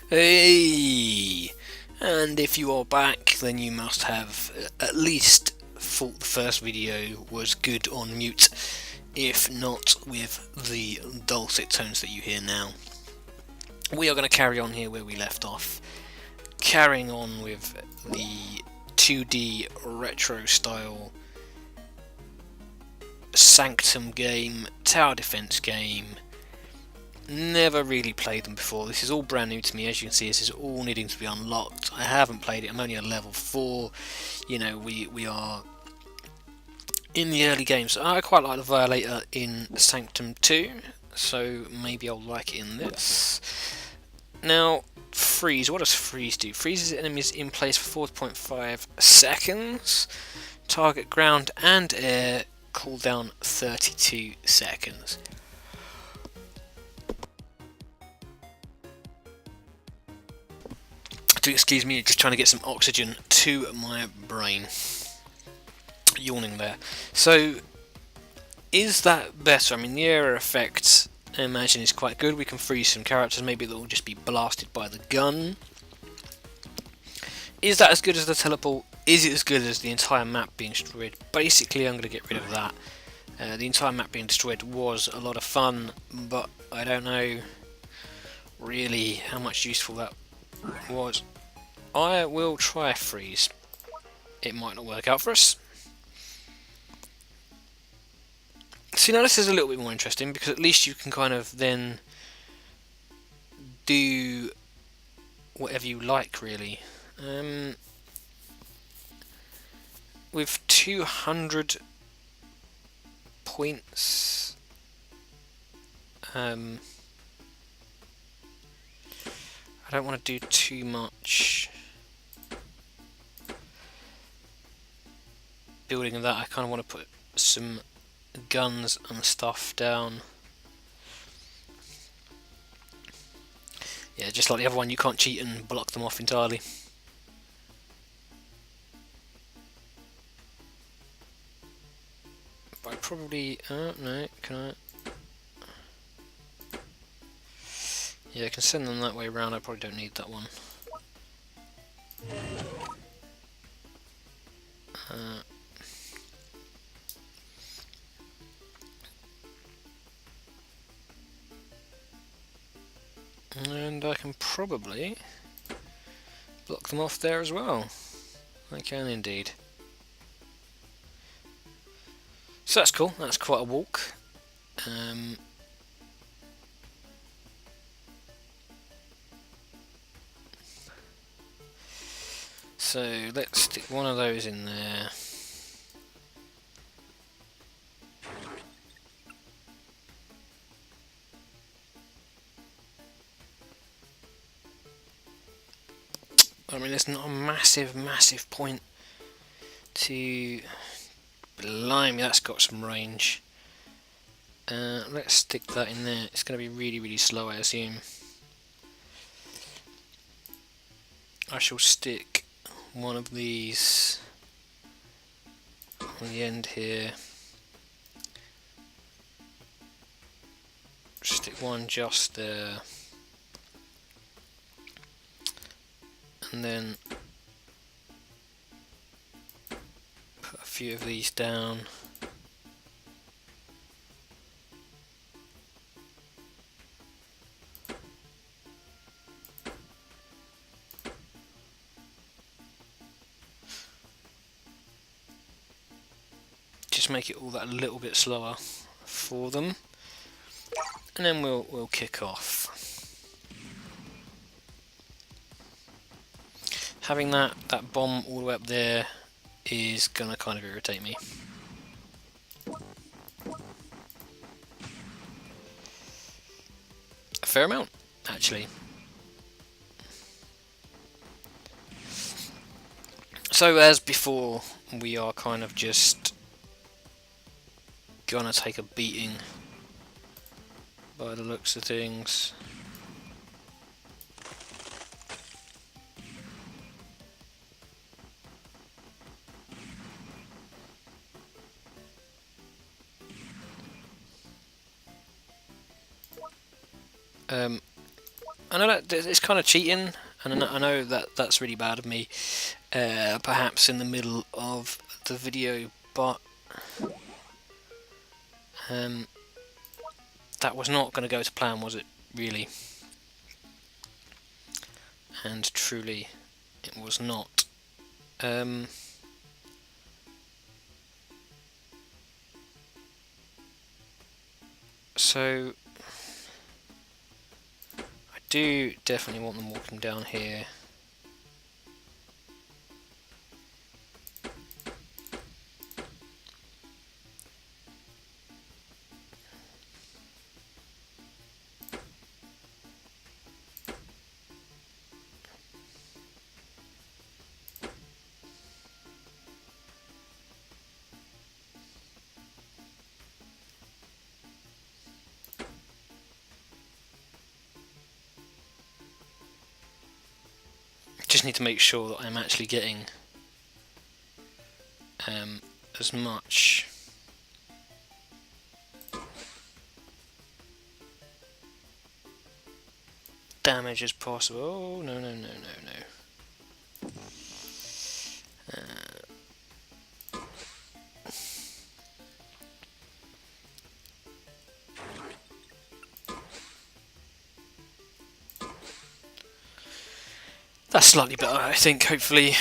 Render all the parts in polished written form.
Hey! And if you are back, then you must have at least thought the first video was good on mute, if not with the dulcet tones that you hear now. We are going to carry on here where we left off, carrying on with the 2D retro style Sanctum game, tower defense game. Never really played them before. This is all brand new to me. As you can see, this is all needing to be unlocked. I haven't played it. I'm only at level 4. You know, we are in the early games. I quite like the Violator in Sanctum 2, so maybe I'll like it in this. Now, freeze. What does freeze do? Freezes enemies in place for 4.5 seconds. Target ground and air. Cooldown 32 seconds. Do excuse me, just trying to get some oxygen to my brain. Yawning there. So, is that better? I mean, the air effect, I imagine, is quite good. We can freeze some characters. Maybe they'll just be blasted by the gun. Is that as good as the teleport? Is it as good as the entire map being destroyed? Basically, I'm going to get rid of that. The entire map being destroyed was a lot of fun, but I don't know really how much useful that was. I will try freeze. It might not work out for us. See, now this is a little bit more interesting because at least you can kind of then do whatever you like, really. With 200 points, I don't want to do too much building of that. I kind of want to put some guns and stuff down. Yeah, just like the other one, you can't cheat and block them off entirely. But I probably... no, can I... Yeah, I can send them that way around. I probably don't need that one. And I can probably block them off there as well. I can indeed. So that's cool. That's quite a walk. So let's stick one of those in there. I mean, there's not a massive point to... Blimey, that's got some range. Let's stick that in there. It's going to be really slow, I assume. I shall stick one of these on the end here. Stick one just there. And then put a few of these down. Just make it all that a little bit slower for them, and then we'll kick off. Having that bomb all the way up there is gonna kind of irritate me. A fair amount, actually. So as before, we are kind of just gonna take a beating by the looks of things. I know that it's kind of cheating, and I know that that's really bad of me, perhaps in the middle of the video, but that was not going to go to plan, was it, really? And truly, it was not. So, I do definitely want them walking down here. Just need to make sure that I'm actually getting as much damage as possible. Oh, no, no, no, no, no. That's slightly better, I think, hopefully.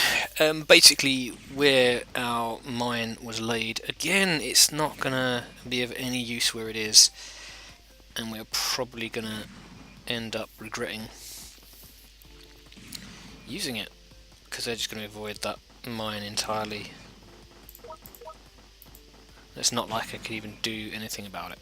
Basically, where our mine was laid, again, it's not going to be of any use where it is, and we're probably going to end up regretting using it, because they're just going to avoid that mine entirely. It's not like I could even do anything about it.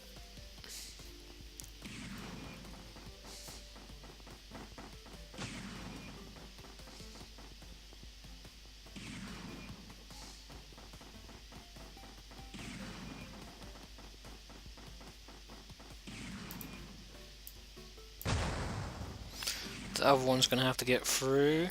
The other one's going to have to get through.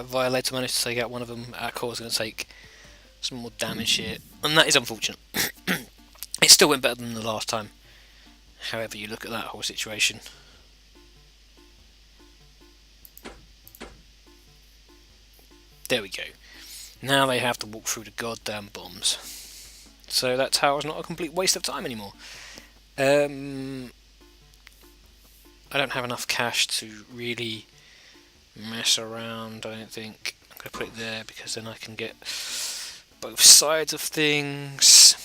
Violator managed to take out one of them. Our core is going to take some more damage here, and that is unfortunate. It still went better than the last time, however you look at that whole situation. There we go. Now they have to walk through the goddamn bombs. So that tower is not a complete waste of time anymore. I don't have enough cash to really mess around, I don't think. I'm going to put it there because then I can get both sides of things.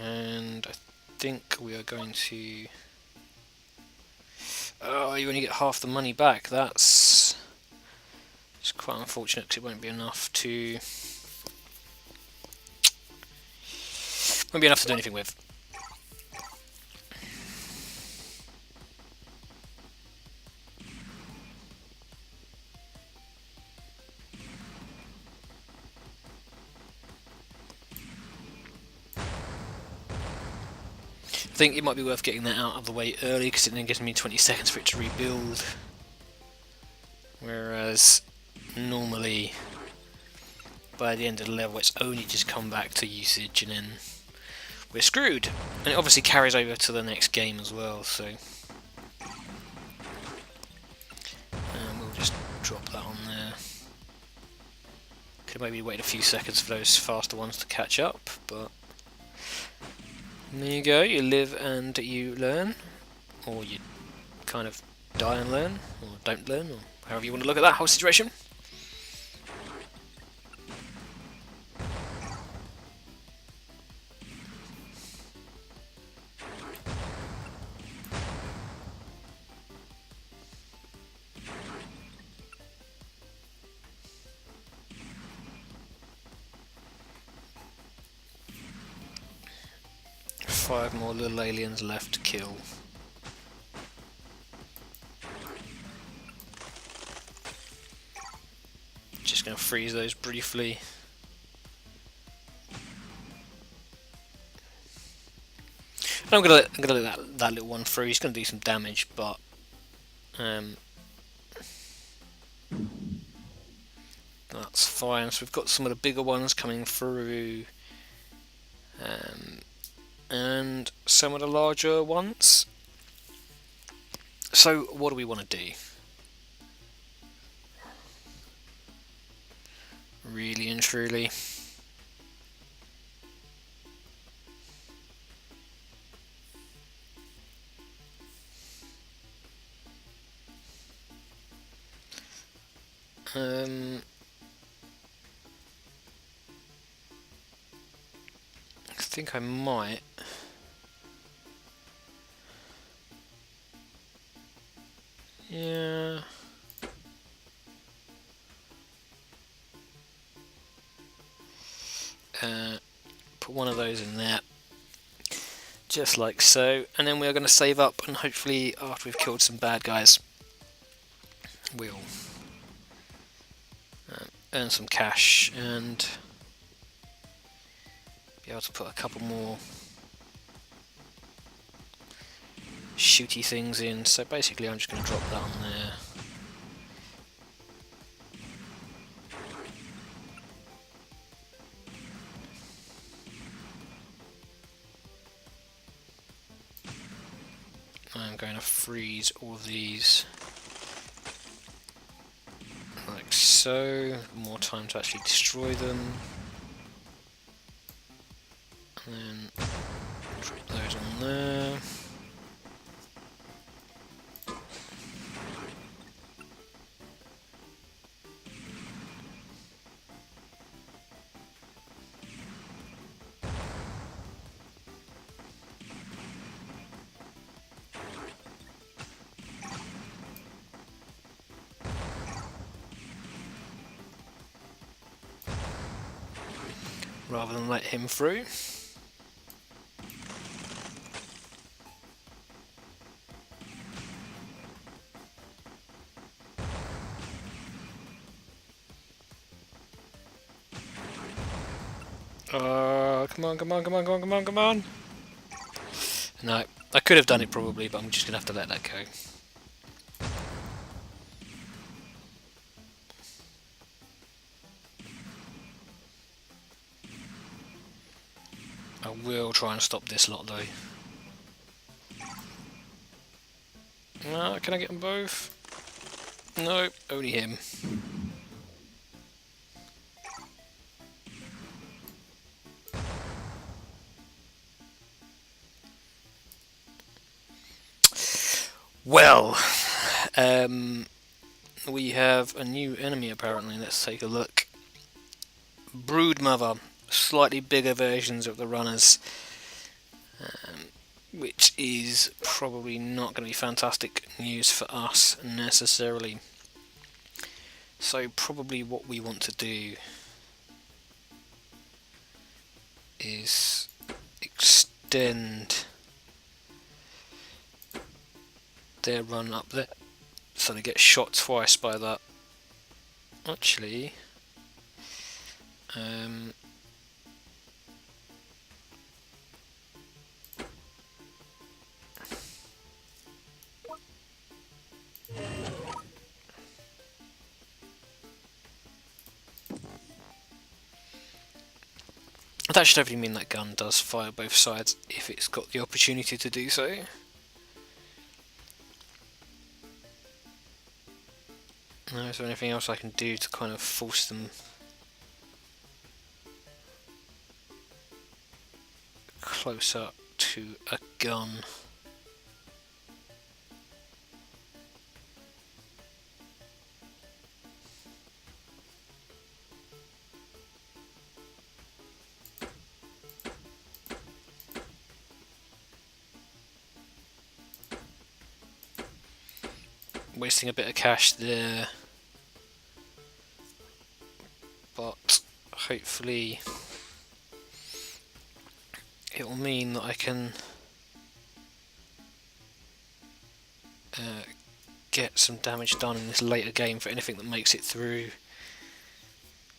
And I think we are going to... Oh, you only get half the money back. That's it's quite unfortunate because it won't be enough to... Won't be enough to do anything with. I think it might be worth getting that out of the way early because it then gives me 20 seconds for it to rebuild. Whereas normally by the end of the level it's only just come back to usage and then we're screwed. And it obviously carries over to the next game as well, so we'll just drop that on there. Could maybe wait a few seconds for those faster ones to catch up, but there you go, you live and you learn, or you kind of die and learn, or don't learn, or however you want to look at that whole situation. 5 more little aliens left to kill. Just going to freeze those briefly. And I'm gonna let that little one through. He's going to do some damage, but that's fine. So we've got some of the bigger ones coming through, and some of the larger ones. So what do we want to do? Really and truly. I think I might. Yeah. Put one of those in there. Just like so. And then we're going to save up, and hopefully after we've killed some bad guys, we'll earn some cash and be able to put a couple more shooty things in. So basically I'm just going to drop that on there. I'm going to freeze all of these like so. More time to actually destroy them. And then drop those on there. Rather than let him through. Come on, come on, come on, come on, come on, come on! No, I could have done it probably, but I'm just going to have to let that go. I will try and stop this lot though. No, can I get them both? No, only him. Well, we have a new enemy apparently. Let's take a look. Broodmother, slightly bigger versions of the runners, which is probably not going to be fantastic news for us necessarily. So probably what we want to do is extend their run up there, so they get shot twice by that. Actually, that should hopefully mean that gun does fire both sides if it's got the opportunity to do so. Now, is there anything else I can do to kind of force them closer to a gun? Wasting a bit of cash there, but hopefully it will mean that I can get some damage done in this later game for anything that makes it through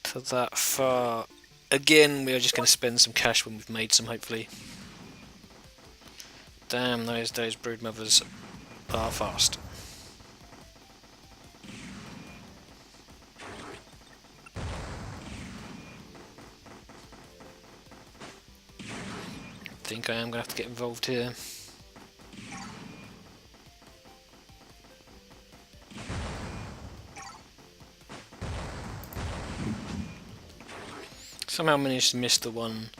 to that far. Again, we are just going to spend some cash when we've made some, hopefully. Damn, those broodmothers are fast. I think I am going to have to get involved here. Somehow managed to miss the one.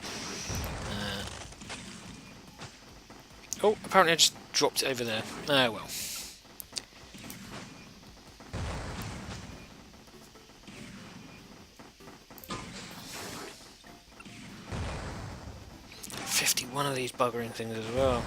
Oh, apparently I just dropped it over there. Oh well. One of these buggering things as well.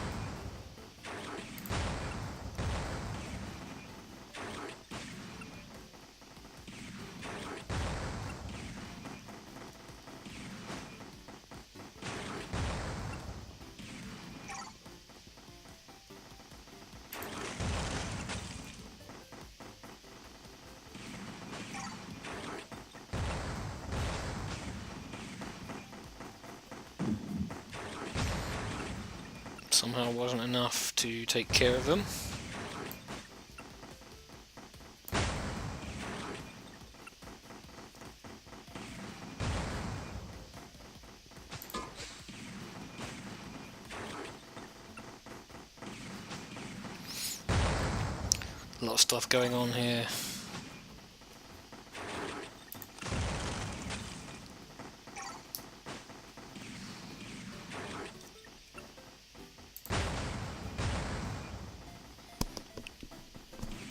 Somehow wasn't enough to take care of them. A lot of stuff going on here.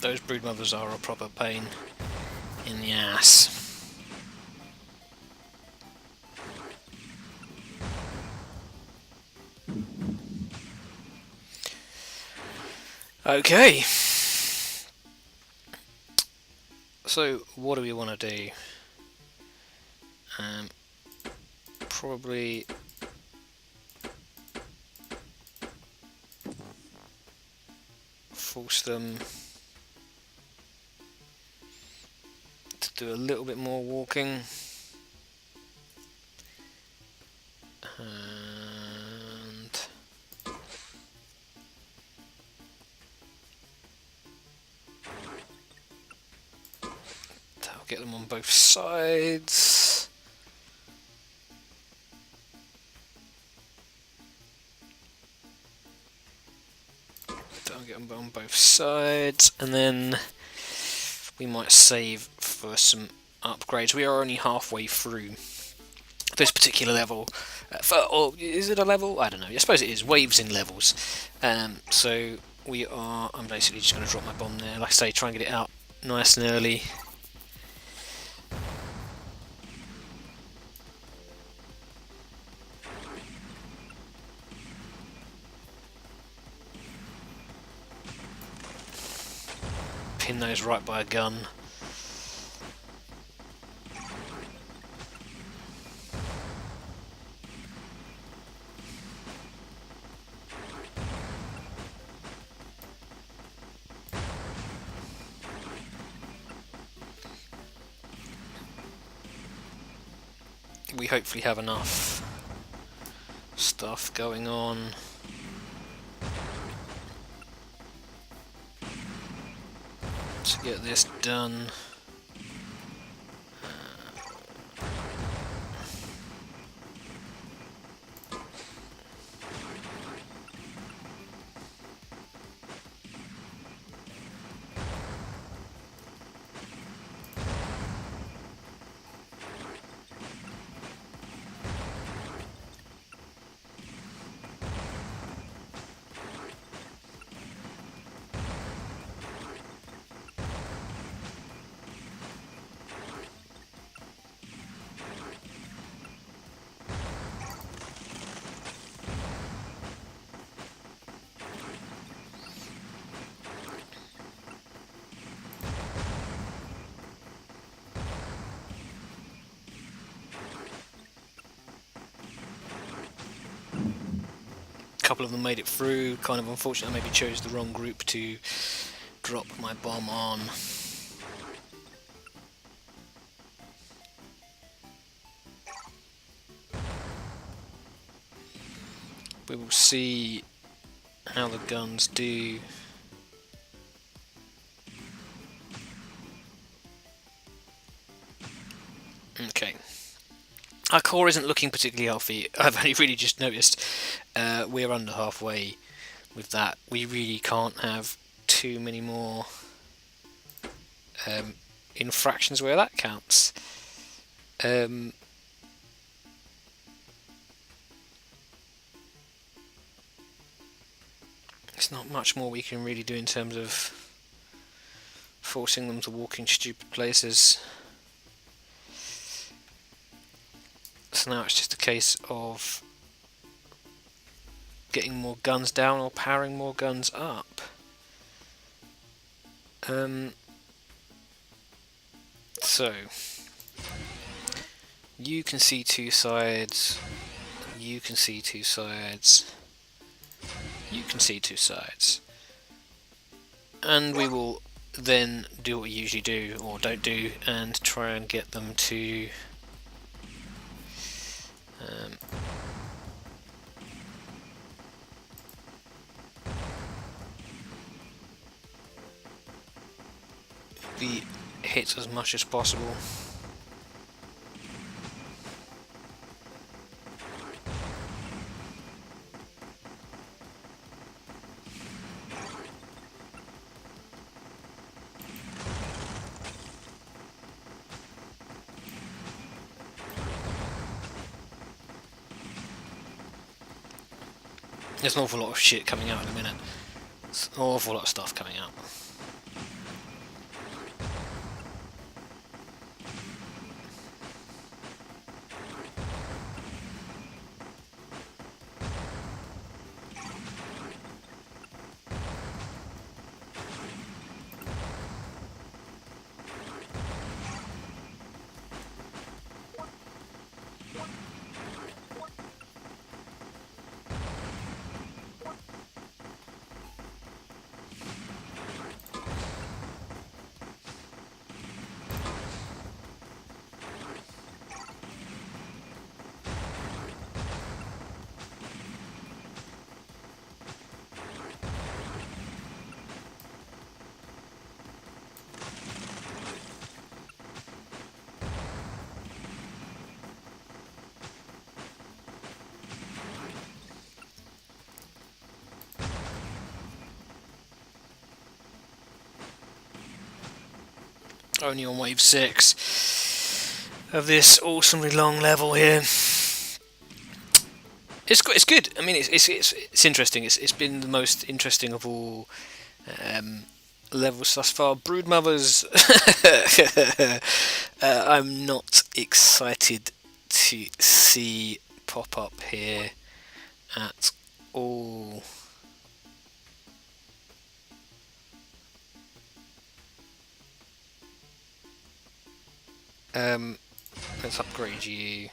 Those broodmothers are a proper pain in the ass. Okay. So, what do we want to do? Probably force them to do a little bit more walking. And that'll get them on both sides. That'll get them on both sides, and then we might save for some upgrades. We are only halfway through this particular level. Or is it a level? I don't know. I suppose it is. Waves in levels. So we are. I'm basically just going to drop my bomb there. Like I say, try and get it out nice and early. Pin those right by a gun. We hopefully have enough stuff going on. To get this done. couple of them made it through. Kind of unfortunate, I maybe chose the wrong group to drop my bomb on. We will see how the guns do. Okay. Our core isn't looking particularly healthy. I've only really just noticed we're under halfway with that. We really can't have too many more infractions where that counts. There's not much more we can really do in terms of forcing them to walk in stupid places. So now it's just a case of getting more guns down or powering more guns up. So you can see two sides, you can see two sides, you can see two sides, and we will then do what we usually do or don't do and try and get them to be hit as much as possible. There's an awful lot of shit coming out in a minute. There's an awful lot of stuff coming out. Only on wave 6 of this awesomely long level here. It's good. I mean, it's interesting. It's been the most interesting of all levels thus far. Broodmothers, I'm not excited to see pop up here at all. Let's upgrade you.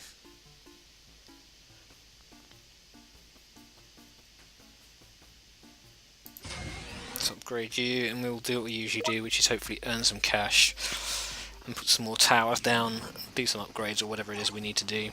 Let's upgrade you, and we'll do what we usually do, which is hopefully earn some cash and put some more towers down, do some upgrades or whatever it is we need to do.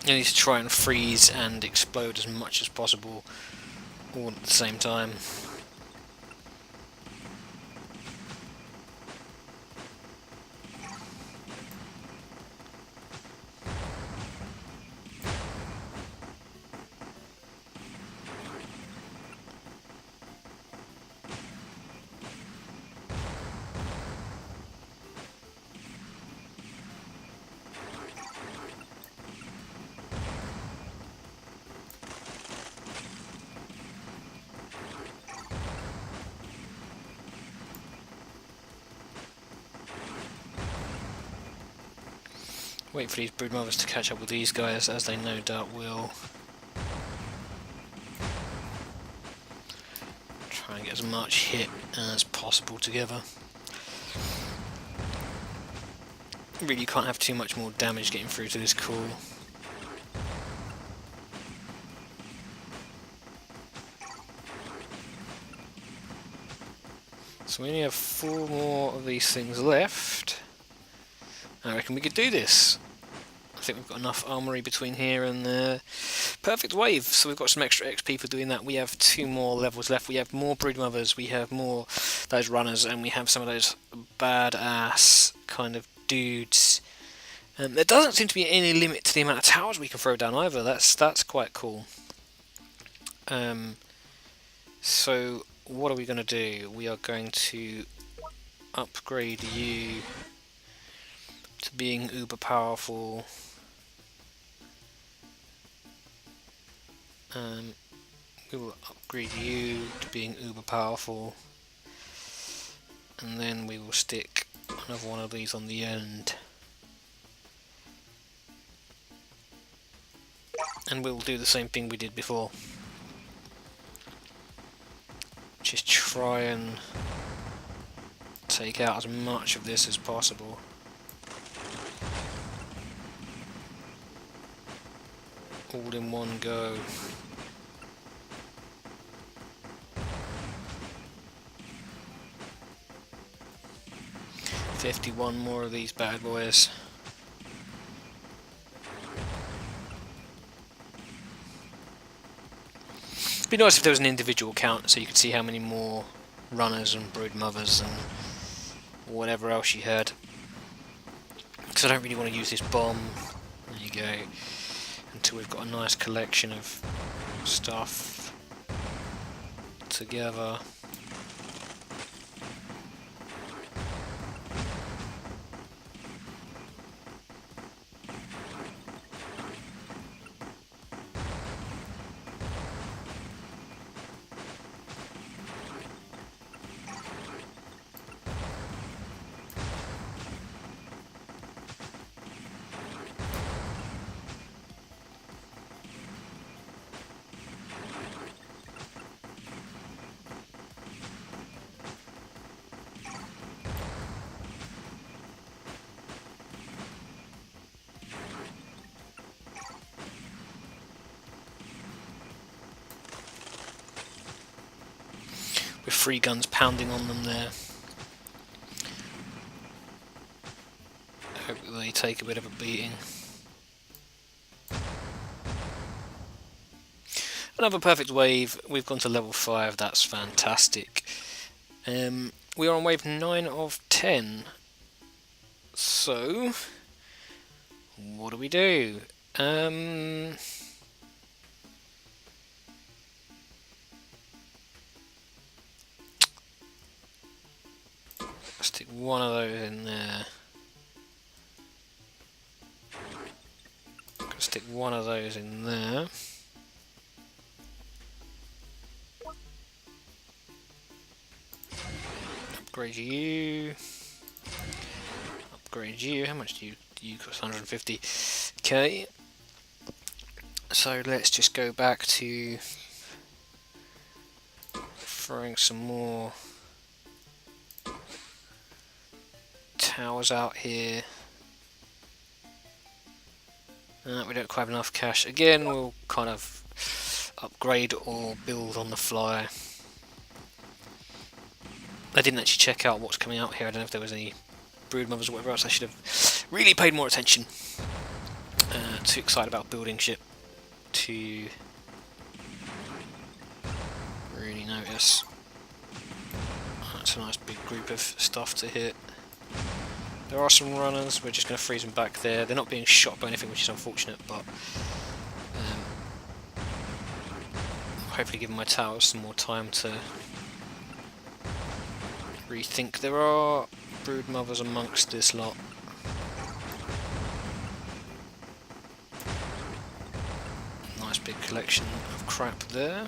You need to try and freeze and explode as much as possible all at the same time. Wait for these brood mothers to catch up with these guys, as they no doubt will. Try and get as much hit as possible together. Really can't have too much more damage getting through to this core. So we only have 4 more of these things left. I reckon we could do this. I think we've got enough armory between here and there. Perfect wave, so we've got some extra XP for doing that. We have 2 more levels left. We have more brood mothers, we have more those runners, and we have some of those badass kind of dudes. There doesn't seem to be any limit to the amount of towers we can throw down either. That's quite cool. So what are we going to do? We are going to upgrade you to being uber powerful. We will upgrade you to being uber powerful, and then we will stick another one of these on the end, and we'll do the same thing we did before. Just try and take out as much of this as possible. All in one go. $51 more of these bad boys. It'd be nice if there was an individual count so you could see how many more runners and brood mothers and whatever else you had. Because I don't really want to use this bomb. There you go. Until we've got a nice collection of stuff together. With 3 guns pounding on them there. Hope they take a bit of a beating. Another perfect wave. We've gone to level 5. That's fantastic. We are on wave 9 of 10. So, what do we do? Stick one of those in there. Stick one of those in there. Upgrade you. Upgrade you. How much do you cost? 150. Okay. So let's just go back to throwing some more towers out here. We don't quite have enough cash. Again, we'll kind of upgrade or build on the fly. I didn't actually check out what's coming out here. I don't know if there was any brood mothers or whatever else. I should have really paid more attention. Too excited about building ship to really notice. That's a nice big group of stuff to hit. There are some runners, we're just going to freeze them back there. They're not being shot by anything, which is unfortunate, but hopefully giving my towers some more time to rethink. There are brood mothers amongst this lot. Nice big collection of crap there.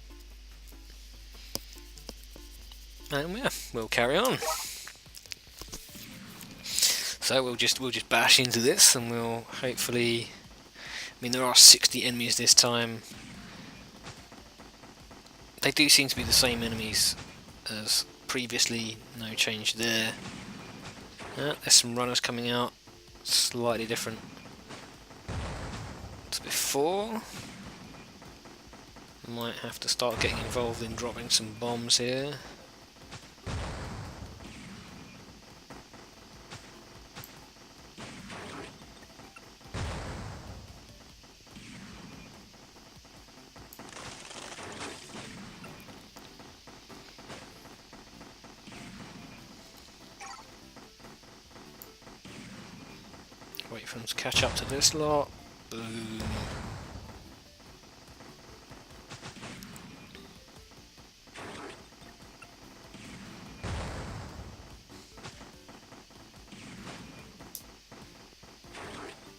And yeah, we'll carry on. So we'll just bash into this, and we'll hopefully. I mean, there are 60 enemies this time. They do seem to be the same enemies as previously. No change there. There's some runners coming out, slightly different to before. Might have to start getting involved in dropping some bombs here. Wait for them to catch up to this lot. Boom.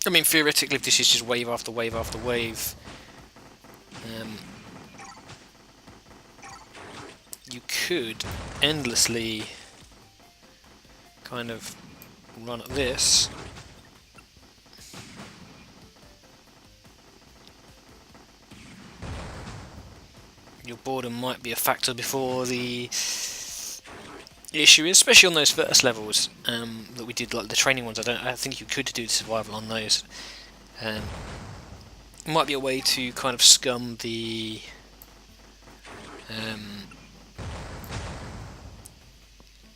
I mean, theoretically, if this is just wave after wave after wave, you could endlessly kind of run at this. Your boredom might be a factor before the issue is, especially on those first levels that we did, like the training ones. I think you could do the survival on those. It might be a way to kind of scum the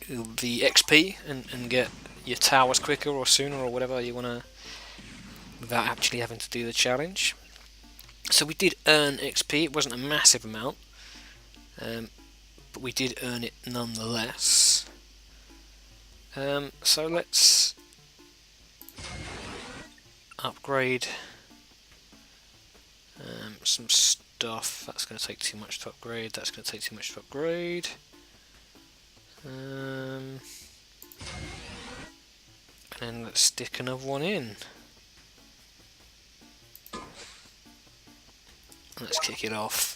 XP and get your towers quicker or sooner or whatever you want to, without actually having to do the challenge. So we did earn XP. It wasn't a massive amount, but we did earn it nonetheless. So let's upgrade some stuff. That's going to take too much to upgrade. That's going to take too much to upgrade. And then let's stick another one in. Let's kick it off.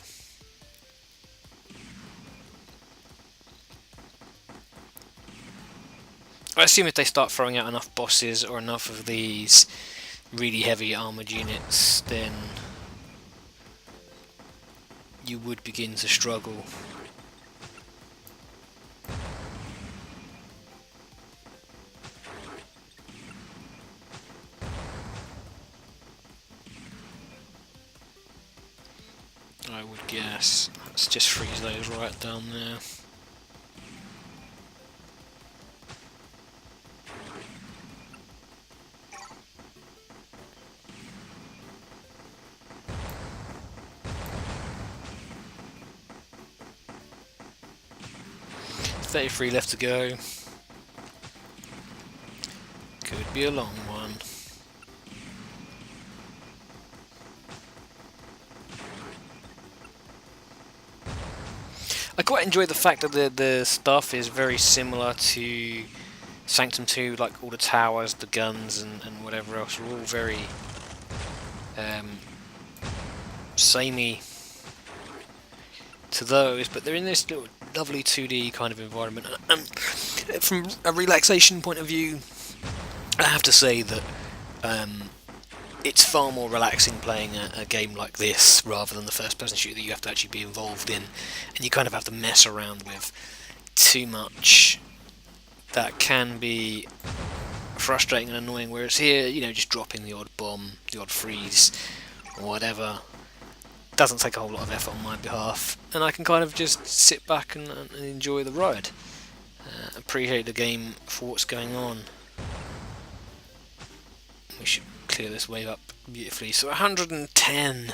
I assume if they start throwing out enough bosses or enough of these really heavy armoured units, then you would begin to struggle. I would guess. Let's just freeze those right down there. $33 left to go. Could be a long one. I quite enjoy the fact that the stuff is very similar to Sanctum 2, like all the towers, the guns, and whatever else are all very samey to those, but they're in this little lovely 2D kind of environment. And from a relaxation point of view, I have to say that it's far more relaxing playing a game like this rather than the first-person shooter that you have to actually be involved in, and you kind of have to mess around with too much. That can be frustrating and annoying, whereas here, you know, just dropping the odd bomb, the odd freeze, or whatever, doesn't take a whole lot of effort on my behalf, and I can kind of just sit back and enjoy the ride. Appreciate the game for what's going on. We should clear this wave up beautifully. So 110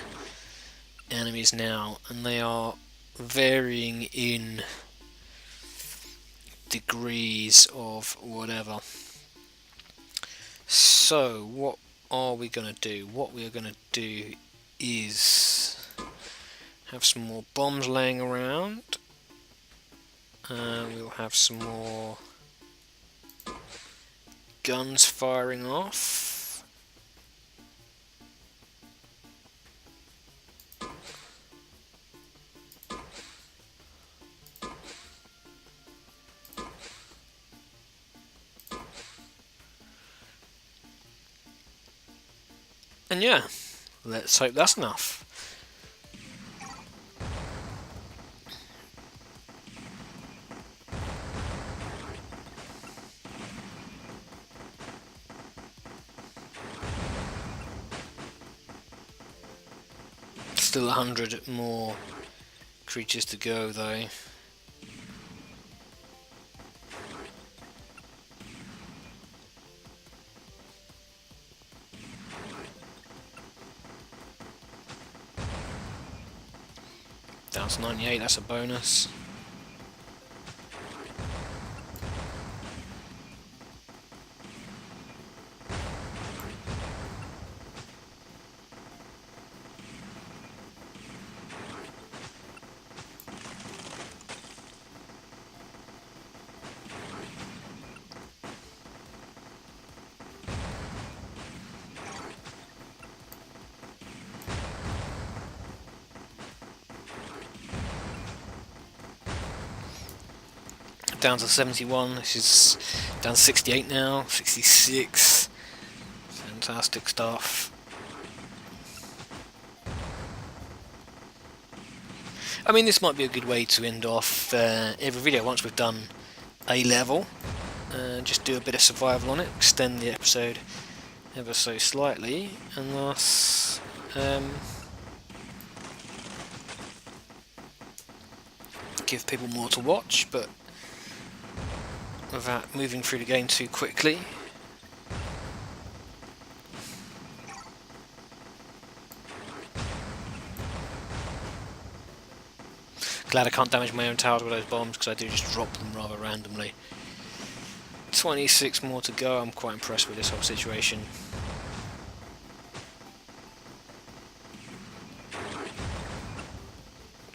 enemies now, and they are varying in degrees of whatever. So what are we going to do? What we are going to do is have some more bombs laying around. We'll have some more guns firing off. And yeah, let's hope that's enough. Still 100 more creatures to go though. Down to 98, that's a bonus. Down to 71, this is down to 68 now, 66, fantastic stuff. I mean, this might be a good way to end off every video once we've done a level. Just do a bit of survival on it, extend the episode ever so slightly, and thus give people more to watch, but without moving through the game too quickly. Glad I can't damage my own towers with those bombs, because I do just drop them rather randomly. 26 more to go. I'm quite impressed with this whole situation.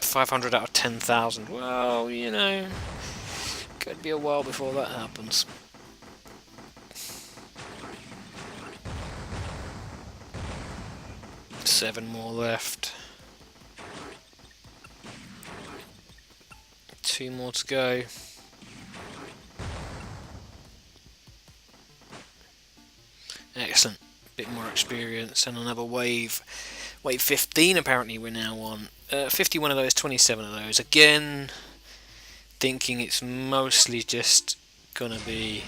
$500 out of 10,000. Well, you know, could be a while before that happens. Seven more left. 2 more to go. Excellent. Bit more experience and another wave. Wave 15 apparently we're now on. 51 of those, 27 of those. Again, thinking it's mostly just gonna be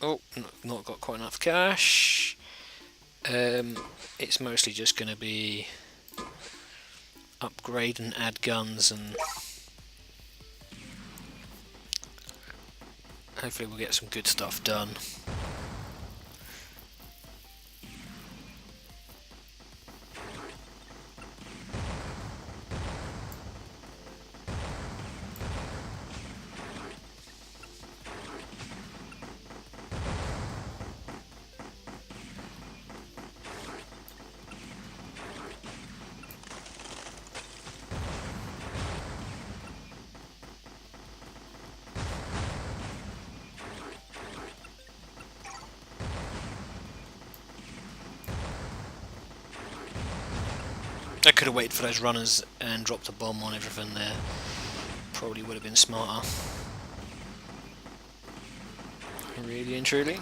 oh, not got quite enough cash. It's mostly just gonna be upgrade and add guns, and hopefully we'll get some good stuff done. I could have waited for those runners and dropped a bomb on everything there. Probably would have been smarter. Really and truly.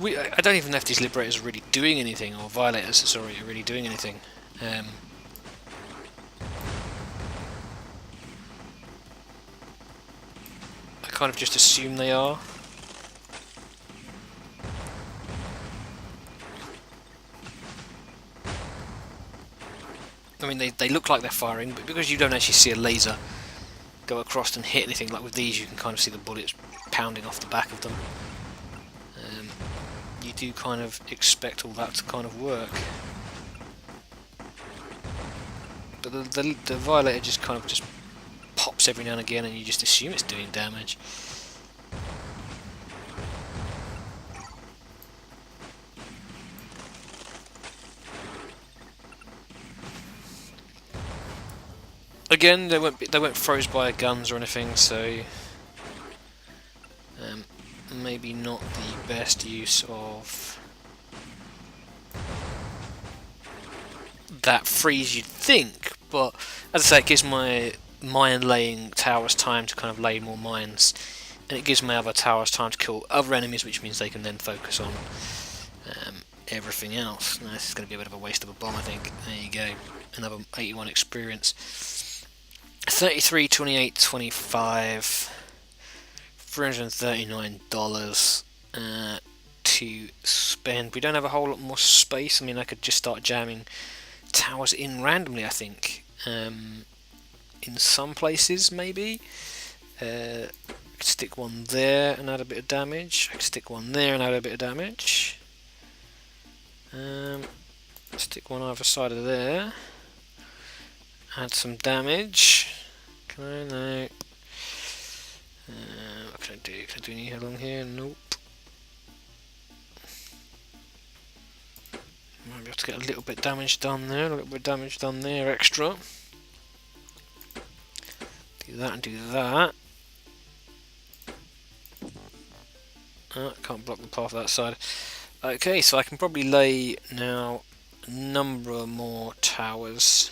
I don't even know if these liberators are really doing anything, or violators, sorry, are really doing anything. I kind of just assume they are. I mean, they look like they're firing, but because you don't actually see a laser go across and hit anything, like with these you can kind of see the bullets pounding off the back of them. You do kind of expect all that to kind of work. But the Violator just kind of just pops every now and again, and you just assume it's doing damage. Again, they weren't froze by guns or anything, so maybe not the best use of that freeze, you'd think. But as I say, it gives my mine laying towers time to kind of lay more mines, and it gives my other towers time to kill other enemies, which means they can then focus on everything else. Now, this is going to be a bit of a waste of a bomb, I think. There you go, another 81 experience. 33, 28, 25, $339 to spend. We don't have a whole lot more space. I mean, I could just start jamming towers in randomly, I think. In some places, maybe. I could stick one there and add a bit of damage. I could stick one there and add a bit of damage. Stick one either side of there. Add some damage. Can I? No. What can I do? Can I do any along here? Nope. Might be able to get a little bit of damage done there, a little bit of damage done there extra. Do that and do that. Can't block the path of that side. Okay, so I can probably lay now a number more towers.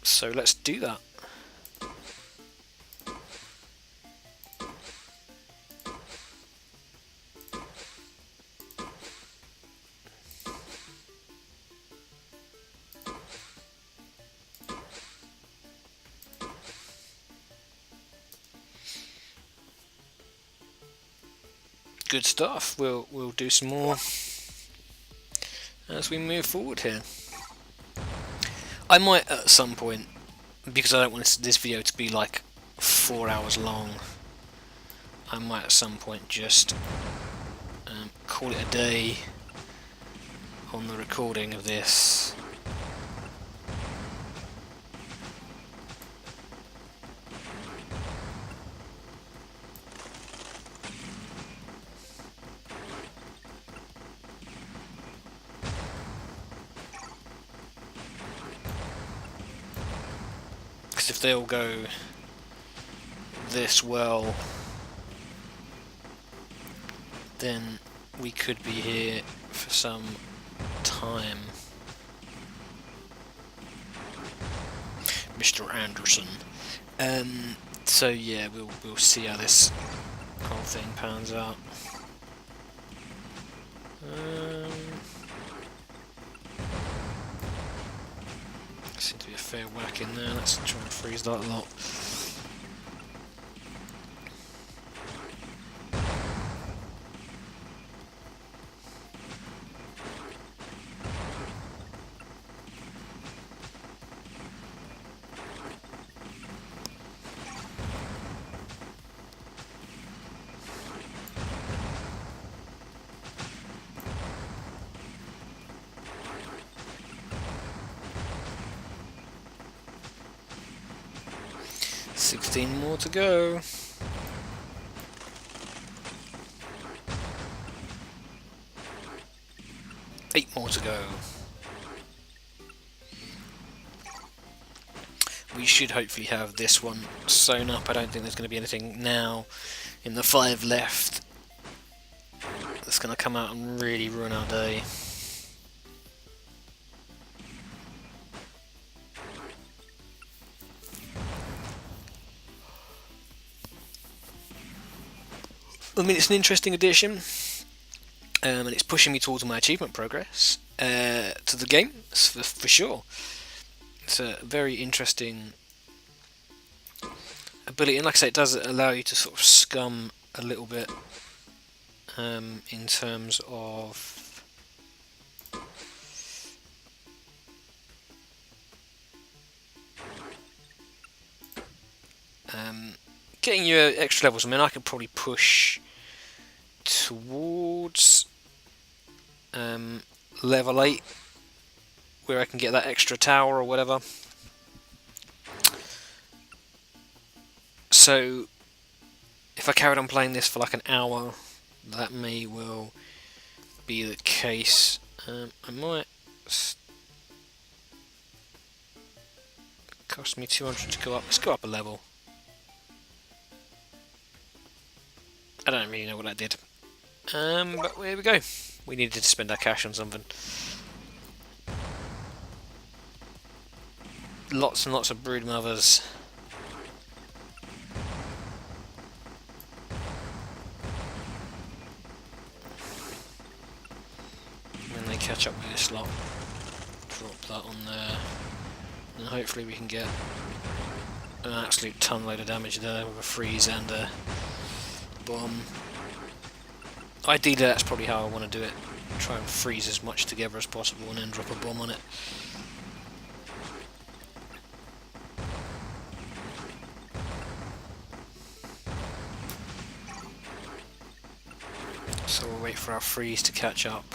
So let's do that. Good stuff. We'll do some more as we move forward here. I might at some point, because I don't want this video to be like 4 hours long, I might at some point just call it a day on the recording of this. If they all go this well, then we could be here for some time. Mr. Anderson. So yeah, we'll see how this whole thing pans out. Seems to be a fair whack in there. Let's try and freeze that lot. $16 more to go. $8 more to go. We should hopefully have this one sewn up. I don't think there's going to be anything now in the 5 left that's going to come out and really ruin our day. I mean, it's an interesting addition, and it's pushing me towards my achievement progress to the game, for sure. It's a very interesting ability, and like I say, it does allow you to sort of scum a little bit in terms of getting you extra levels. I mean, I could probably push towards level 8, where I can get that extra tower or whatever. So if I carried on playing this for like an hour, that may well be the case. I might cost me 200 to go up. Let's go up a level. I don't really know what that did. But here we go. We needed to spend our cash on something. lots and lots of brood mothers. When they catch up with this lot, drop that on there, and hopefully we can get an absolute ton load of damage there with a freeze and a bomb. Ideally that's probably how I want to do it. Try and freeze as much together as possible and then drop a bomb on it. So we'll wait for our freeze to catch up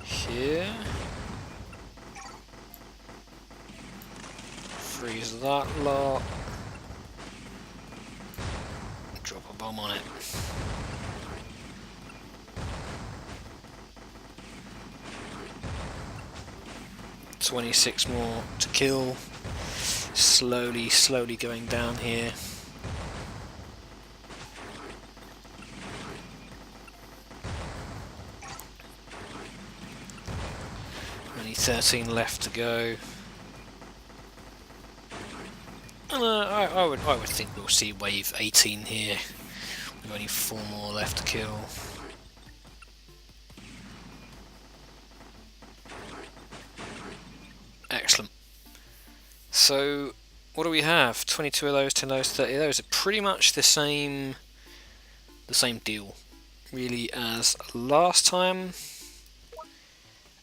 here. Freeze that lot. Drop a bomb on it. "26 more to kill." Slowly going down here. Only 13 left to go. And I would think we'll see wave 18 here. We've only 4 more left to kill. Excellent. So what do we have? 22 of those, 10 of those, 30 of those. Are pretty much the same deal, really, as last time.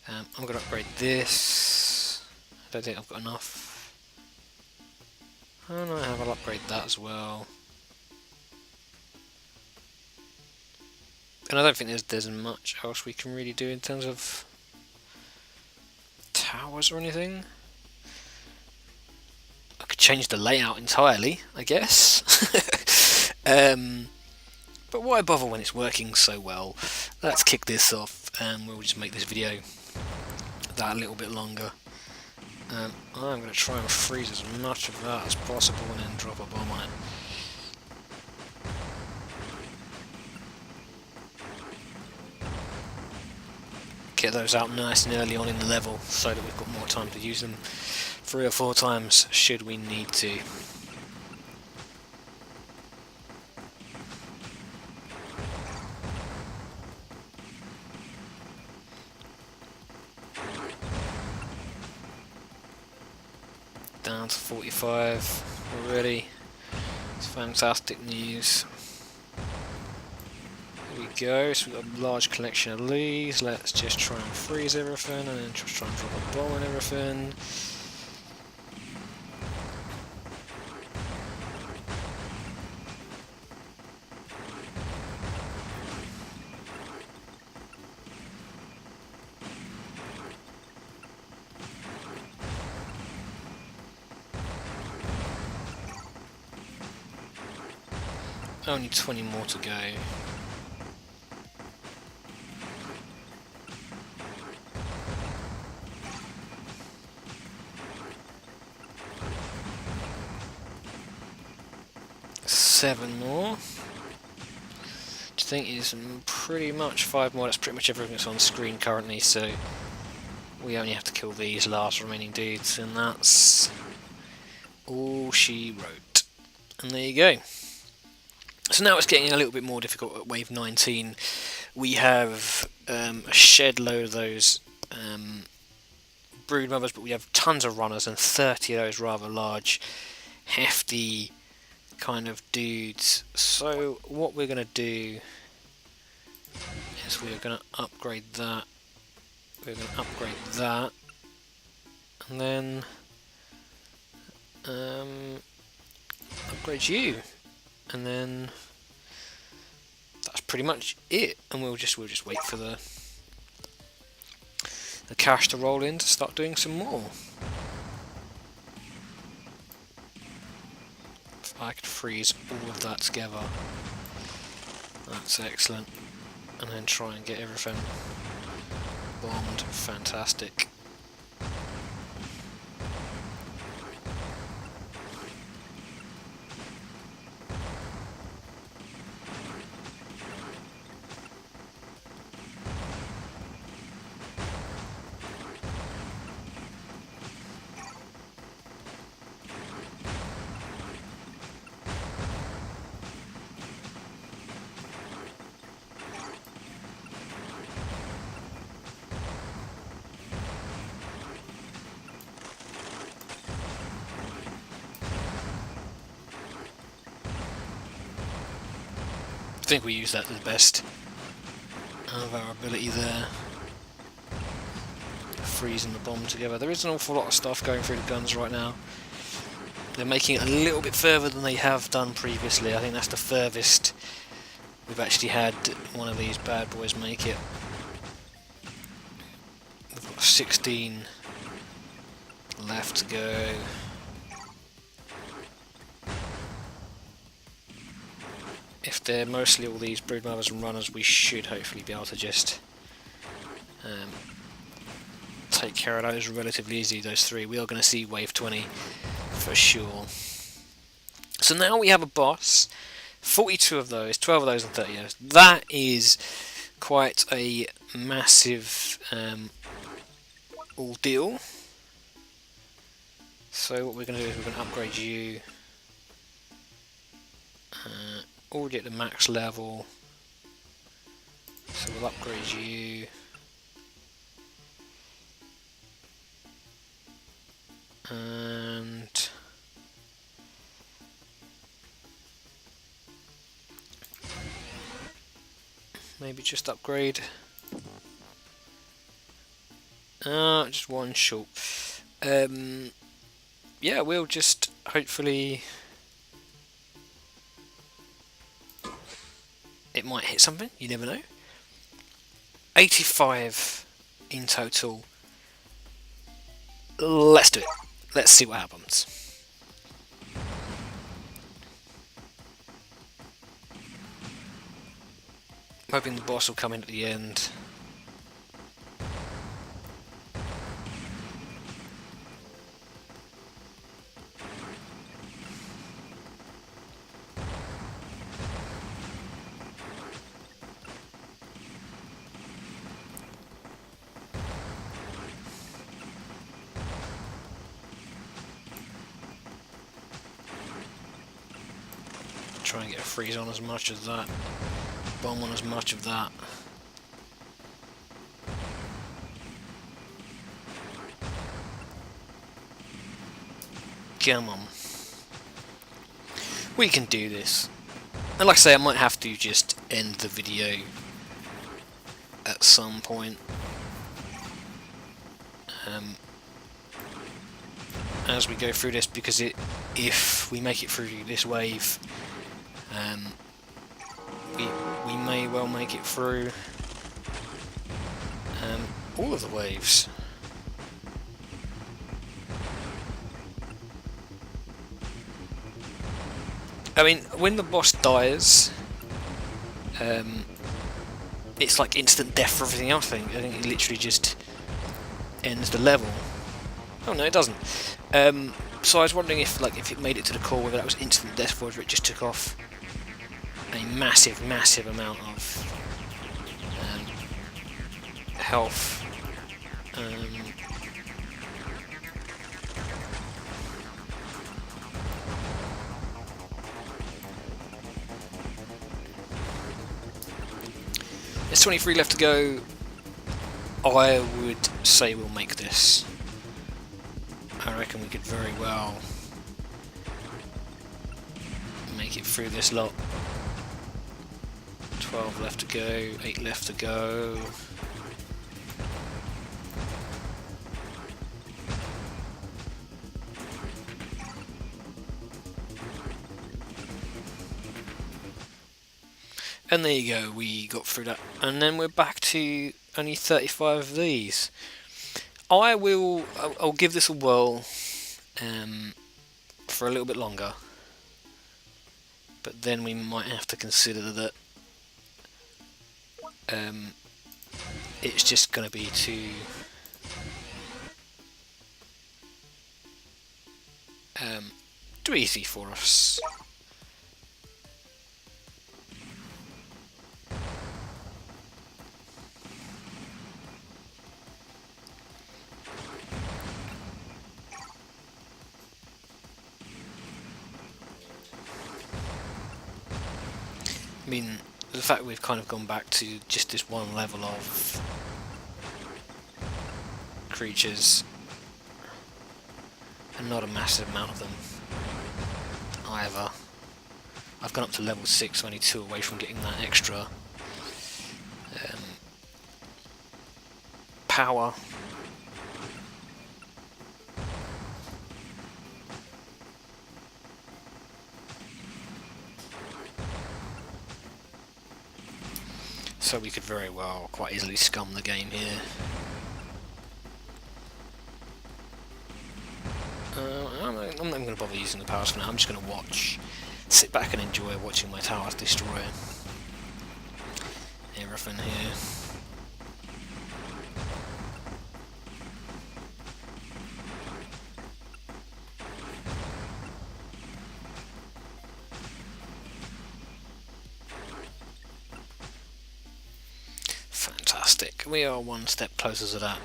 I'm going to upgrade this. I don't think I've got enough. Oh no, I have. I'll upgrade that as well. And I don't think there's much else we can really do in terms of towers or anything. I could change the layout entirely, I guess. But why bother when it's working so well? Let's kick this off and we'll just make this video that a little bit longer. I'm going to try and freeze as much of that as possible and then drop a bomb on it. Get those out nice and early on in the level so that we've got more time to use them 3 or 4 times should we need to. Down to 45 already. It's fantastic news. Here we go, so we've got a large collection of these. Let's just try and freeze everything and then just try and drop a bomb on everything. Only 20 more to go. Seven more. Which I think is pretty much 5 more. That's pretty much everything that's on screen currently, so we only have to kill these last remaining dudes, and that's all she wrote. And there you go. So now it's getting a little bit more difficult at wave 19. We have a shed load of those brood mothers, but we have tons of runners and 30 of those rather large, hefty kind of dudes. So what we're going to do is we're going to upgrade that. We're going to upgrade that, and then upgrade you. And then that's pretty much it, and we'll just wait for the cash to roll in to start doing some more. If I could freeze all of that together, that's excellent, and then try and get everything bombed. Fantastic. think we use that to the best of our ability there. Freezing the bomb together. There is an awful lot of stuff going through the guns right now. They're making it a little bit further than they have done previously. I think that's the furthest we've actually had one of these bad boys make it. We've got 16 left to go. If they're mostly all these broodmothers and runners, we should hopefully be able to just take care of those relatively easy, those three. We are going to see wave 20 for sure. So now we have a boss, 42 of those, 12 of those and 30 of those. That is quite a massive ordeal. So what we're going to do is we're going to upgrade you. Already at the max level, so we'll upgrade you. And maybe just upgrade. Just one short. Yeah, we'll just hopefully. It might hit something, you never know. 85 in total. Let's do it. Let's see what happens. Hoping the boss will come in at the end. Try and get a freeze on as much as that, bomb on as much of that. Come on. We can do this. And like I say, I might have to just end the video at some point. As we go through this, because if we make it through this wave, we may well make it through all of the waves. I mean, when the boss dies, it's like instant death for everything else. I think it literally just ends the level. Oh no, it doesn't. So I was wondering if it made it to the core, whether that was instant death or whether it just took off a massive, massive amount of health. There's 23 left to go. I would say we'll make this. I reckon we could very well make it through this lot. 12 left to go, 8 left to go. And there you go, we got through that. And then we're back to only 35 of these. I'll give this a whirl for a little bit longer. But then we might have to consider that it's just going to be too easy for us. I mean, the fact we've kind of gone back to just this one level of creatures and not a massive amount of them either. I've gone up to level 6, so only 2 away from getting that extra power. So we could very well quite easily scum the game here. I'm not even going to bother using the powers for now. I'm just going to sit back and enjoy watching my towers destroy everything here. Fantastic. We are one step closer to that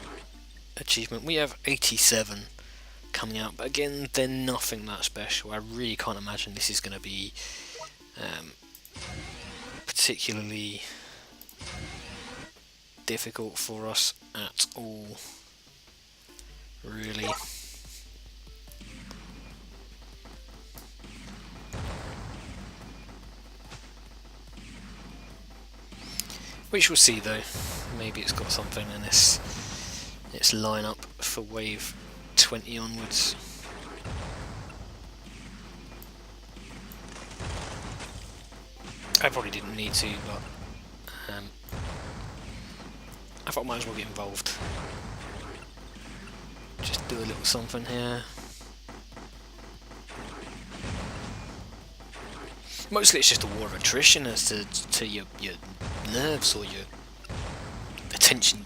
achievement. We have 87 coming out, but again, they're nothing that special. I really can't imagine this is going to be particularly difficult for us at all, really. We shall see though. Maybe it's got something in its lineup for wave 20 onwards. I probably didn't need to, but I thought I might as well get involved. Just do a little something here. Mostly it's just a war of attrition as to your nerves or your attention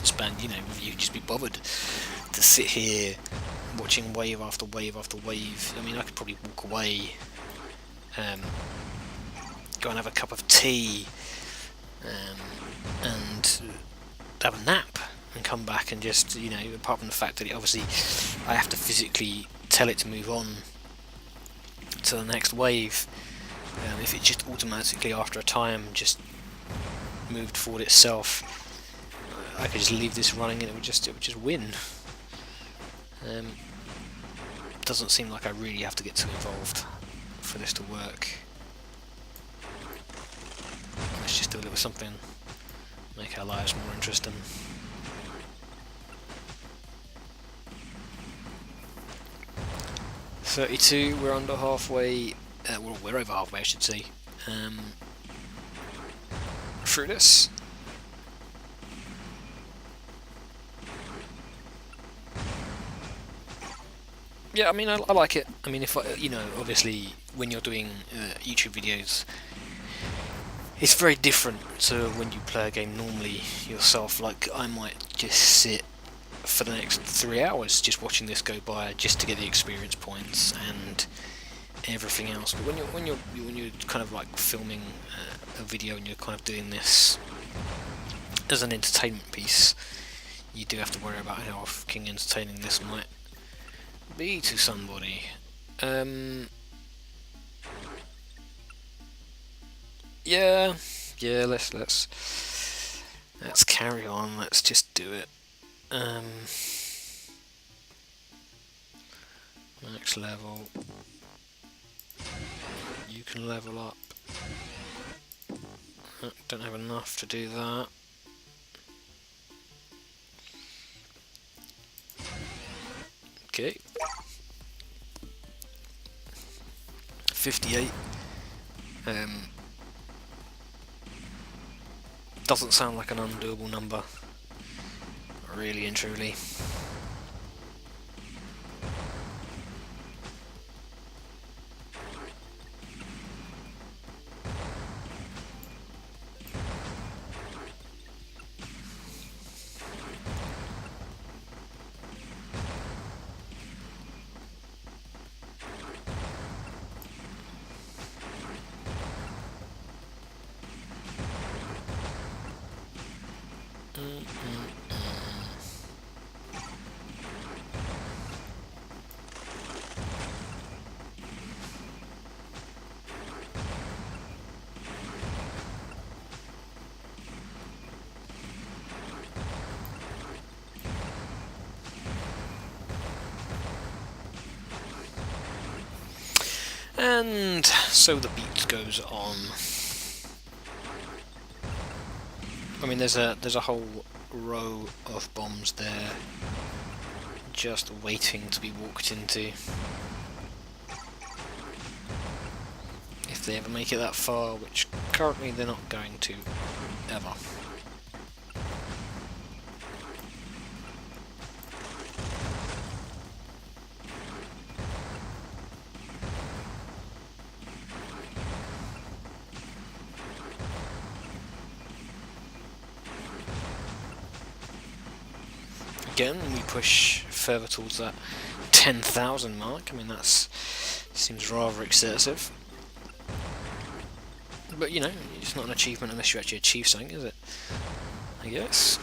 span. You know, you just be bothered to sit here watching wave after wave after wave. I mean, I could probably walk away, go and have a cup of tea, and have a nap and come back and just, you know, apart from the fact that obviously I have to physically tell it to move on to the next wave. If it just automatically after a time just moved forward itself, I could just leave this running and it would just win. Doesn't seem like I really have to get too involved for this to work. Let's just do a little something, make our lives more interesting. .32, we're under halfway, well, we're over halfway I should say, through this. Yeah, I mean, I like it. I mean, if you know, obviously, when you're doing YouTube videos, it's very different to when you play a game normally yourself. Like, I might just sit for the next 3 hours just watching this go by, just to get the experience points and everything else. But when you're kind of like filming a video and you're kind of doing this as an entertainment piece, you do have to worry about how fucking entertaining this might be to somebody. Yeah, let's carry on. Let's just do it. Next level. You can level up. Don't have enough to do that. Okay. 58. Doesn't sound like an undoable number, really and truly. And so the beat goes on. I mean, there's a whole row of bombs there, just waiting to be walked into. If they ever make it that far, which currently they're not going to, ever. Again, we push further towards that 10,000 mark. I mean, that's seems rather excessive. But, you know, it's not an achievement unless you actually achieve something, is it? I guess.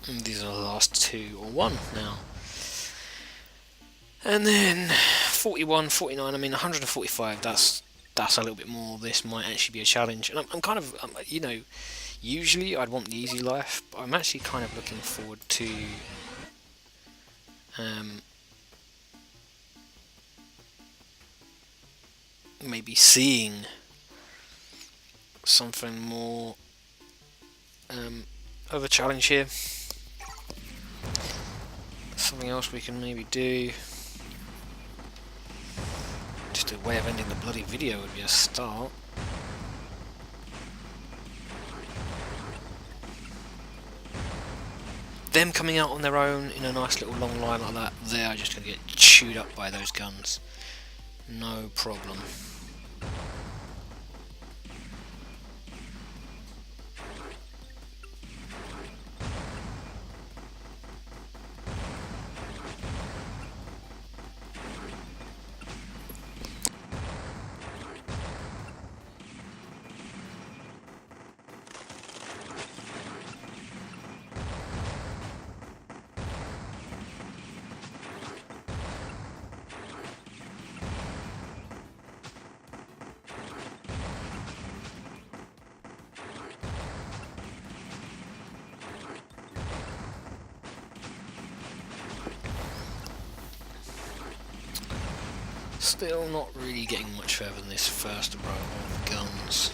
And these are the last two, or one now. And then 41, 49, I mean 145, that's a little bit more. This might actually be a challenge. And I'm kind of, you know, usually I'd want the easy life, but I'm actually kind of looking forward to maybe seeing something more of a challenge here. Something else we can maybe do. Just a way of ending the bloody video would be a start. Them coming out on their own in a nice little long line like that, they are just going to get chewed up by those guns. No problem. Still not really getting much further than this first row of guns.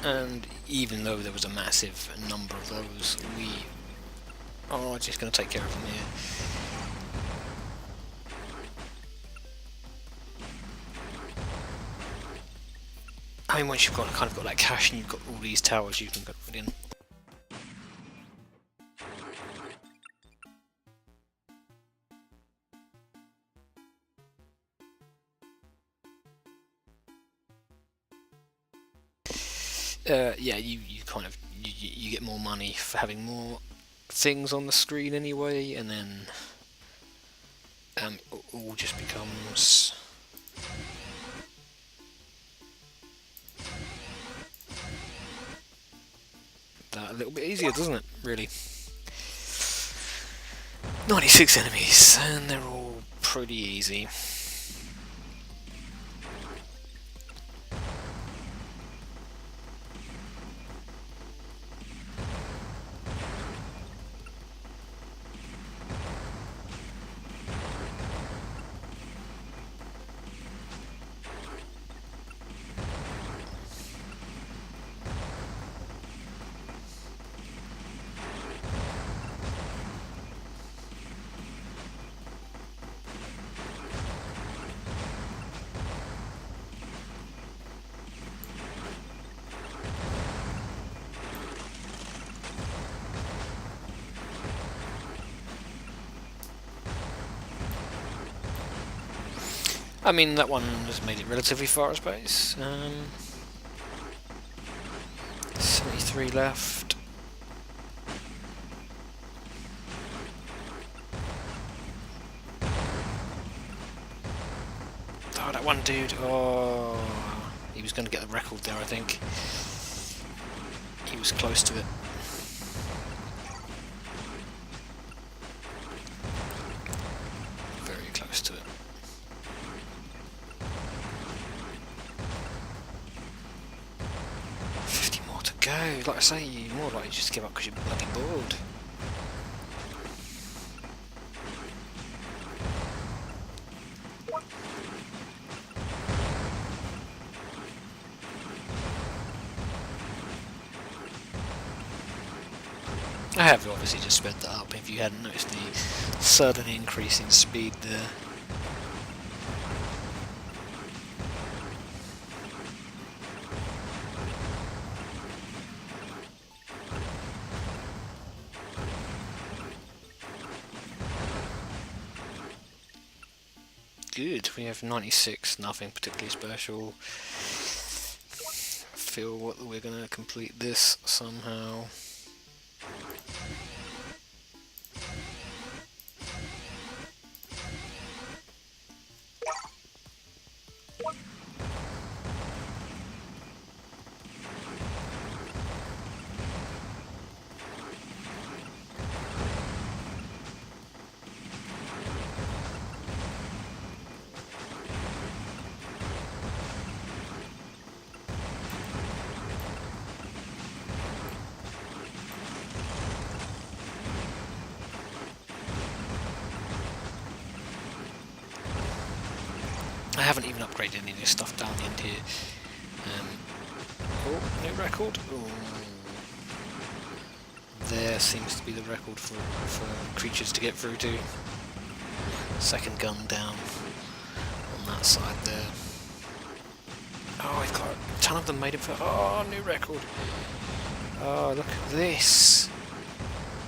And even though there was a massive number of those, we are just going to take care of them here. I mean, once you've kind of got that cash and you've got all these towers you can put in. Yeah, you kind of you get more money for having more things on the screen anyway, and then it all just becomes a little bit easier, doesn't it, really? 96 enemies, and they're all pretty easy. I mean, that one has made it relatively far, I suppose. 73 left. Oh, that one dude. Oh, he was going to get the record there, I think. He was close to it. Very close to it. Go. Like I say, you're more likely just to give up because you're bloody bored. I have obviously just sped that up if you hadn't noticed the sudden increase in speed there. Good, we have 96, nothing particularly special. Feel what we're gonna complete this somehow. I haven't even upgraded any of this stuff down the end here. Oh, new record. Ooh. There seems to be the record for creatures to get through to. Second gun down on that side there. Oh, we've got a ton of them made it for. Oh, new record. Oh, look at this.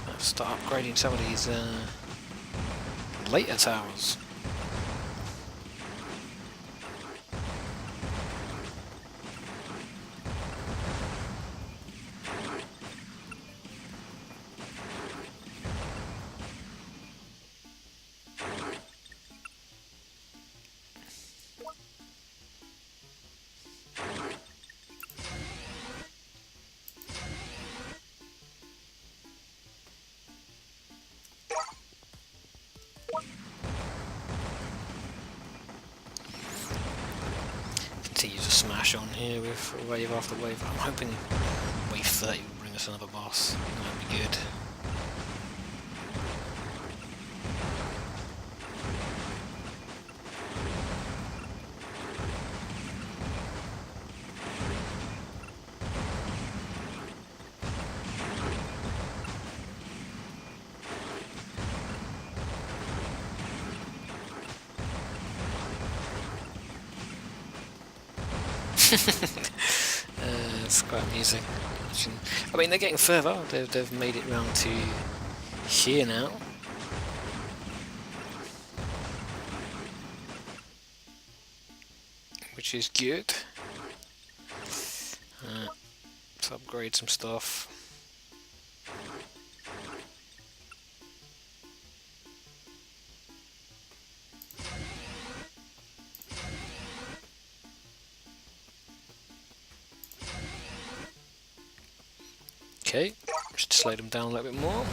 Let's start upgrading some of these later towers. Continue to smash on here with wave after wave. I'm hoping wave 30 will bring us another boss. That would be good. It's quite amusing. I mean, they're getting further. They've made it round to here now. Which is good. Let's upgrade some stuff. Okay. just to slow them down a little bit more.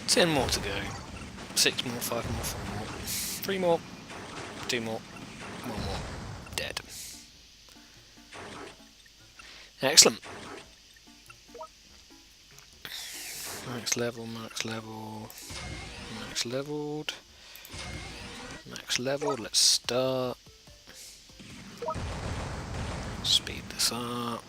Ten more to go. 6 more, 5 more, 4 more, 3 more, 2 more, 1 more. Dead. Excellent. Max level, max level, max leveled, max leveled. Let's start. Speed this up.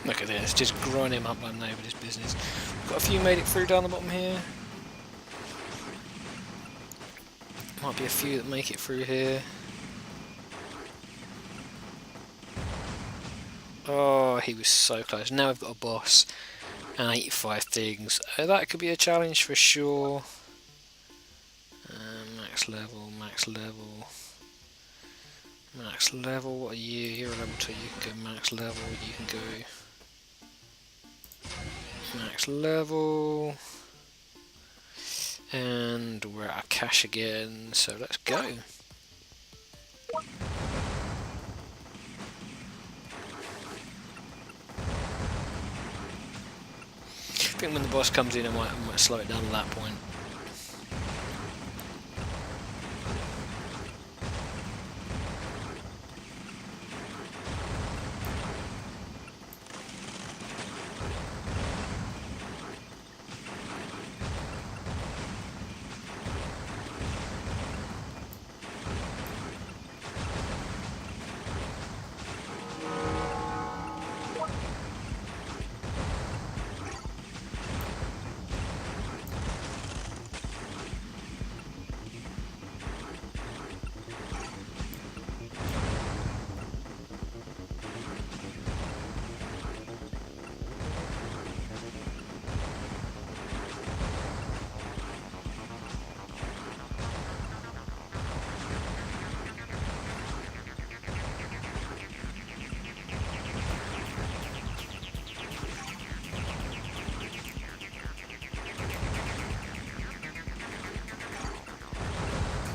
Look at this, just growing him up like nobody's business. Got a few made it through down the bottom here. Might be a few that make it through here. Oh, he was so close. Now we've got a boss and 85 things. That could be a challenge for sure. Max level, max level. Max level, what are you? You're a level 2, you can go max level, you can go max level. And we're at our cache again, so let's go. I think when the boss comes in I might slow it down at that point.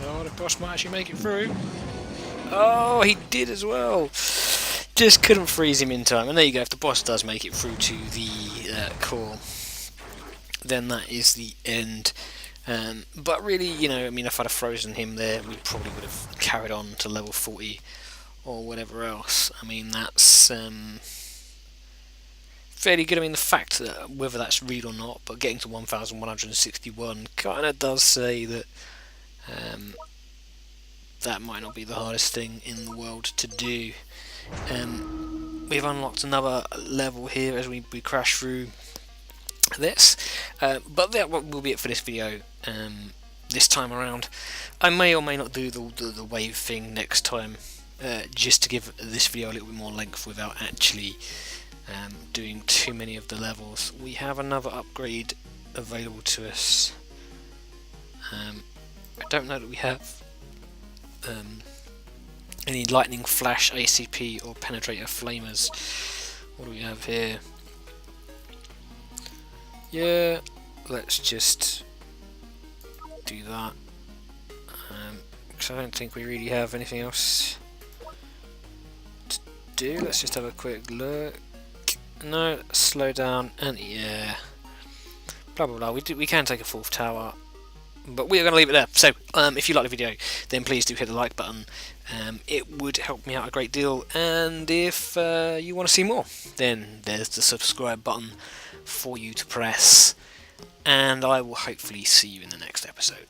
Oh, the boss might actually make it through. Oh, he did as well. Just couldn't freeze him in time. And there you go, if the boss does make it through to the core, then that is the end. But really, you know, I mean, if I'd have frozen him there, we probably would have carried on to level 40 or whatever else. I mean, that's fairly good. I mean, the fact that, whether that's real or not, but getting to 1161 kind of does say that that might not be the hardest thing in the world to do. We've unlocked another level here as we crash through this, but that will be it for this video. This time around, I may or may not do the wave thing next time, just to give this video a little bit more length without actually doing too many of the levels. We have another upgrade available to us. I don't know that we have any lightning flash ACP or penetrator flamers. What do we have here? Yeah, let's just do that, because I don't think we really have anything else do. Let's just have a quick look. No, slow down, and yeah, blah blah blah. We can take a 4th tower, but we are going to leave it there. So, if you like the video, then please do hit the like button. It would help me out a great deal. And if you want to see more, then there's the subscribe button for you to press. And I will hopefully see you in the next episode.